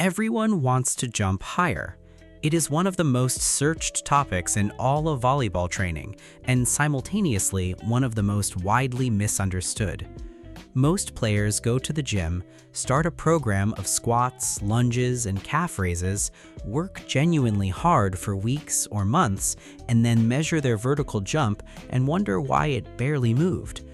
Everyone wants to jump higher. It is one of the most searched topics in all of volleyball training, and simultaneously one of the most widely misunderstood. Most players go to the gym, start a program of squats, lunges, and calf raises, work genuinely hard for weeks or months, and then measure their vertical jump and wonder why it barely moved.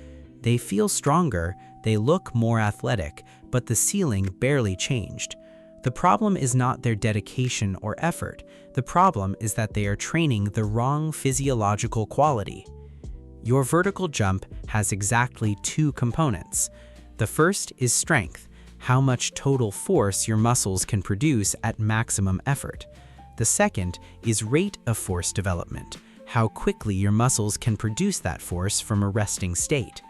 They feel stronger, they look more athletic, but the ceiling barely changed. The problem is not their dedication or effort. The problem is that they are training the wrong physiological quality. Your vertical jump has exactly two components. The first is strength, how much total force your muscles can produce at maximum effort. The second is rate of force development, how quickly your muscles can produce that force from a resting state.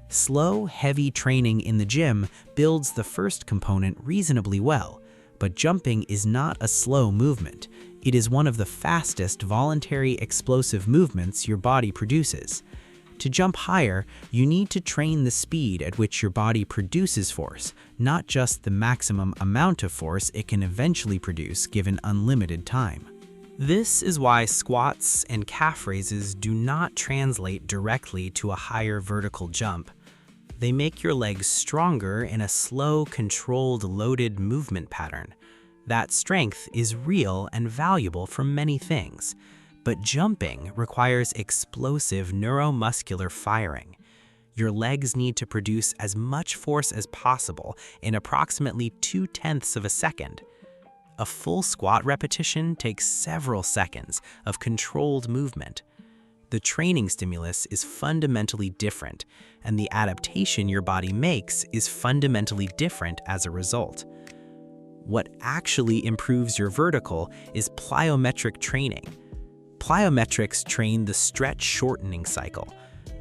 Slow, heavy training in the gym builds the first component reasonably well, but jumping is not a slow movement. It is one of the fastest voluntary explosive movements your body produces. To jump higher, you need to train the speed at which your body produces force, not just the maximum amount of force it can eventually produce given unlimited time. This is why squats and calf raises do not translate directly to a higher vertical jump. They make your legs stronger in a slow, controlled, loaded movement pattern. That strength is real and valuable for many things, but jumping requires explosive neuromuscular firing. Your legs need to produce as much force as possible in approximately 0.2 of a second. A full squat repetition takes several seconds of controlled movement. The training stimulus is fundamentally different, and the adaptation your body makes is fundamentally different as a result. What actually improves your vertical is plyometric training. Plyometrics train the stretch shortening cycle,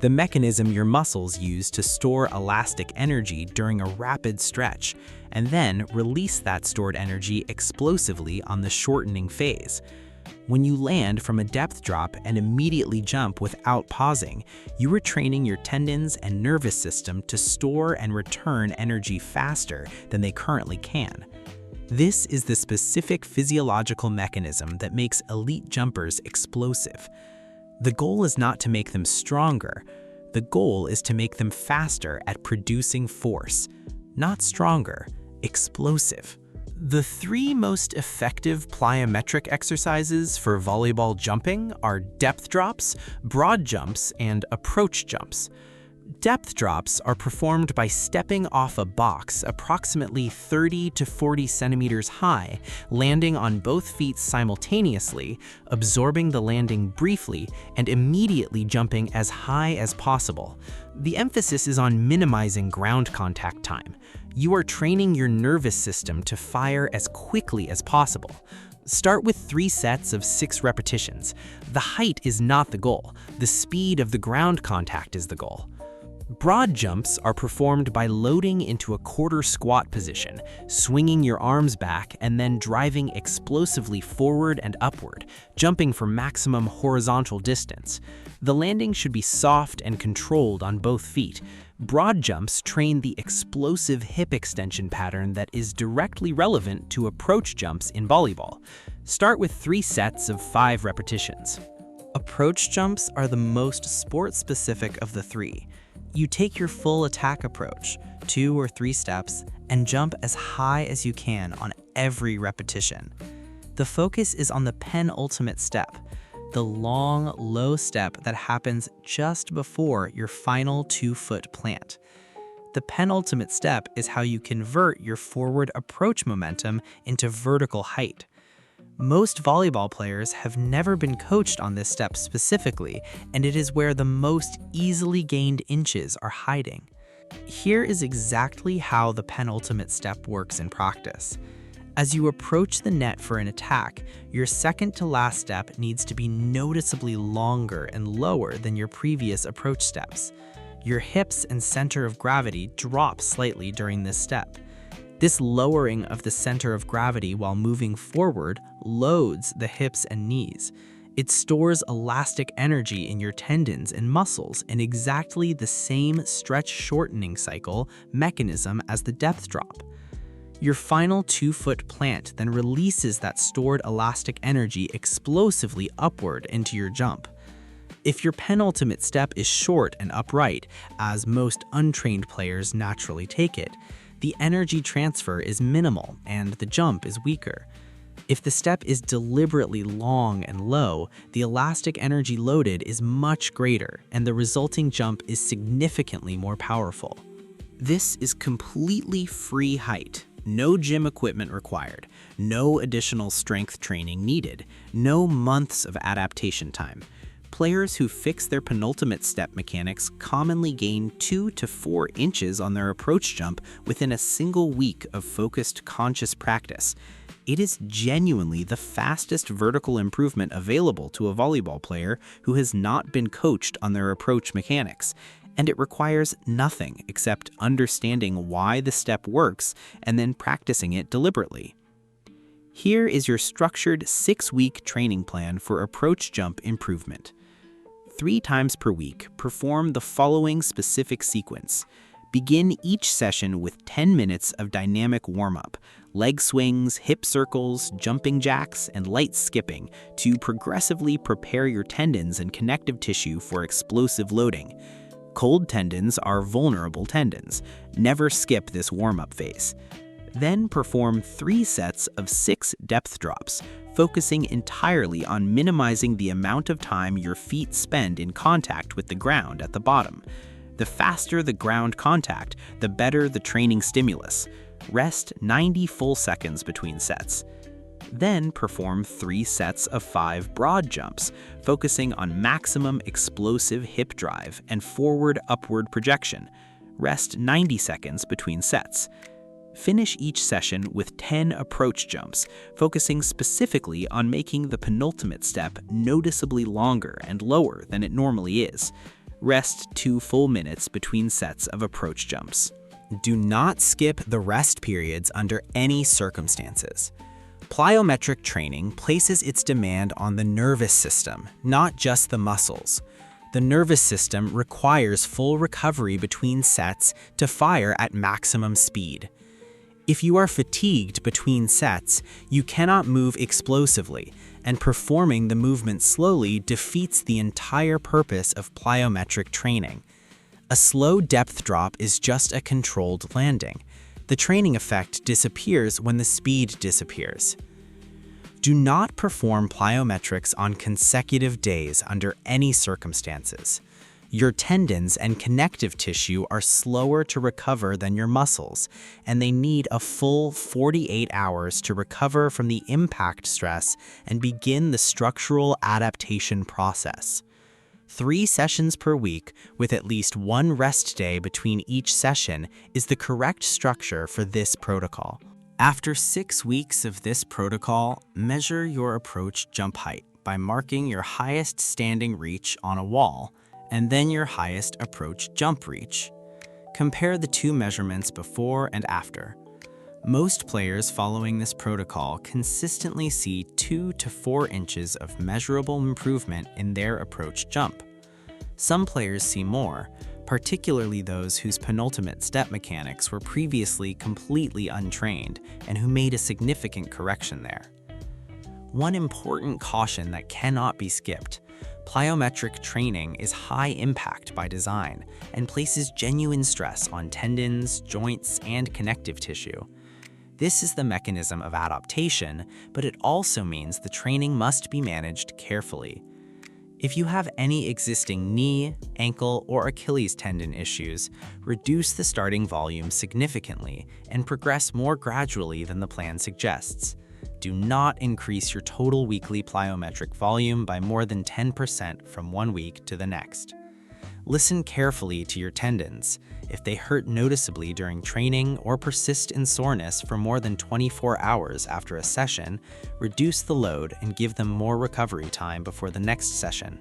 the mechanism your muscles use to store elastic energy during a rapid stretch, and then release that stored energy explosively on the shortening phase. When you land from a depth drop and immediately jump without pausing, you are training your tendons and nervous system to store and return energy faster than they currently can. This is the specific physiological mechanism that makes elite jumpers explosive. The goal is not to make them stronger. The goal is to make them faster at producing force. Not stronger, explosive. The three most effective plyometric exercises for volleyball jumping are depth drops, broad jumps, and approach jumps. Depth drops are performed by stepping off a box approximately 30 to 40 centimeters high, landing on both feet simultaneously, absorbing the landing briefly, and immediately jumping as high as possible. The emphasis is on minimizing ground contact time. You are training your nervous system to fire as quickly as possible. Start with 3 sets of 6 repetitions. The height is not the goal. The speed of the ground contact is the goal. Broad jumps are performed by loading into a quarter squat position, swinging your arms back, and then driving explosively forward and upward, jumping for maximum horizontal distance. The landing should be soft and controlled on both feet. Broad jumps train the explosive hip extension pattern that is directly relevant to approach jumps in volleyball. Start with 3 sets of 5 repetitions. Approach jumps are the most sport-specific of the 3. You take your full attack approach, 2 or 3 steps, and jump as high as you can on every repetition. The focus is on the penultimate step, the long, low step that happens just before your final 2-foot plant. The penultimate step is how you convert your forward approach momentum into vertical height. Most volleyball players have never been coached on this step specifically, and it is where the most easily gained inches are hiding. Here is exactly how the penultimate step works in practice. As you approach the net for an attack, your second to last step needs to be noticeably longer and lower than your previous approach steps. Your hips and center of gravity drop slightly during this step. This lowering of the center of gravity while moving forward loads the hips and knees. It stores elastic energy in your tendons and muscles in exactly the same stretch shortening cycle mechanism as the depth drop. Your final 2-foot plant then releases that stored elastic energy explosively upward into your jump. If your penultimate step is short and upright, as most untrained players naturally take it, the energy transfer is minimal and the jump is weaker. If the step is deliberately long and low, the elastic energy loaded is much greater and the resulting jump is significantly more powerful. This is completely free height. No gym equipment required, no additional strength training needed, no months of adaptation time. Players who fix their penultimate step mechanics commonly gain 2 to 4 inches on their approach jump within a single week of focused, conscious practice. It is genuinely the fastest vertical improvement available to a volleyball player who has not been coached on their approach mechanics, and it requires nothing except understanding why the step works and then practicing it deliberately. Here is your structured 6-week training plan for approach jump improvement. 3 times per week, perform the following specific sequence. Begin each session with 10 minutes of dynamic warm-up, leg swings, hip circles, jumping jacks, and light skipping to progressively prepare your tendons and connective tissue for explosive loading. Cold tendons are vulnerable tendons. Never skip this warm-up phase. Then perform 3 sets of 6 depth drops, focusing entirely on minimizing the amount of time your feet spend in contact with the ground at the bottom. The faster the ground contact, the better the training stimulus. Rest 90 full seconds between sets. Then perform 3 sets of 5 broad jumps, focusing on maximum explosive hip drive and forward upward projection. Rest 90 seconds between sets. Finish each session with 10 approach jumps, focusing specifically on making the penultimate step noticeably longer and lower than it normally is. Rest 2 full minutes between sets of approach jumps. Do not skip the rest periods under any circumstances. Plyometric training places its demand on the nervous system, not just the muscles. The nervous system requires full recovery between sets to fire at maximum speed. If you are fatigued between sets, you cannot move explosively, and performing the movement slowly defeats the entire purpose of plyometric training. A slow depth drop is just a controlled landing. The training effect disappears when the speed disappears. Do not perform plyometrics on consecutive days under any circumstances. Your tendons and connective tissue are slower to recover than your muscles, and they need a full 48 hours to recover from the impact stress and begin the structural adaptation process. 3 sessions per week, with at least 1 rest day between each session, is the correct structure for this protocol. After 6 weeks of this protocol, measure your approach jump height by marking your highest standing reach on a wall, and then your highest approach jump reach. Compare the 2 measurements before and after. Most players following this protocol consistently see 2 to 4 inches of measurable improvement in their approach jump. Some players see more, particularly those whose penultimate step mechanics were previously completely untrained and who made a significant correction there. One important caution that cannot be skipped: plyometric training is high impact by design and places genuine stress on tendons, joints, and connective tissue. This is the mechanism of adaptation, but it also means the training must be managed carefully. If you have any existing knee, ankle, or Achilles tendon issues, reduce the starting volume significantly and progress more gradually than the plan suggests. Do not increase your total weekly plyometric volume by more than 10% from one week to the next. Listen carefully to your tendons. If they hurt noticeably during training or persist in soreness for more than 24 hours after a session, reduce the load and give them more recovery time before the next session.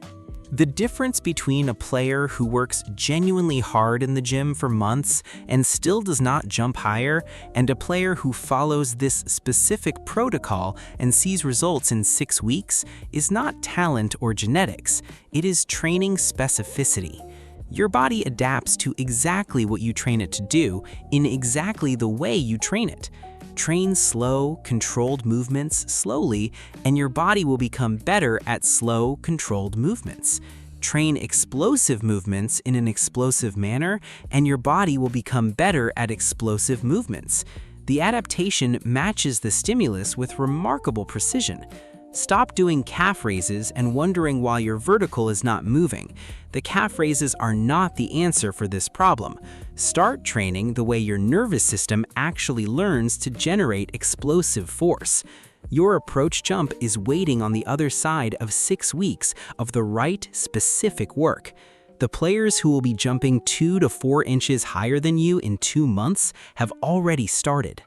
The difference between a player who works genuinely hard in the gym for months and still does not jump higher, and a player who follows this specific protocol and sees results in 6 weeks is not talent or genetics. It is training specificity. Your body adapts to exactly what you train it to do in exactly the way you train it. Train slow, controlled movements slowly, and your body will become better at slow, controlled movements. Train explosive movements in an explosive manner, and your body will become better at explosive movements. The adaptation matches the stimulus with remarkable precision. Stop doing calf raises and wondering why your vertical is not moving. The calf raises are not the answer for this problem. Start training the way your nervous system actually learns to generate explosive force. Your approach jump is waiting on the other side of 6 weeks of the right specific work. The players who will be jumping 2 to 4 inches higher than you in 2 months have already started.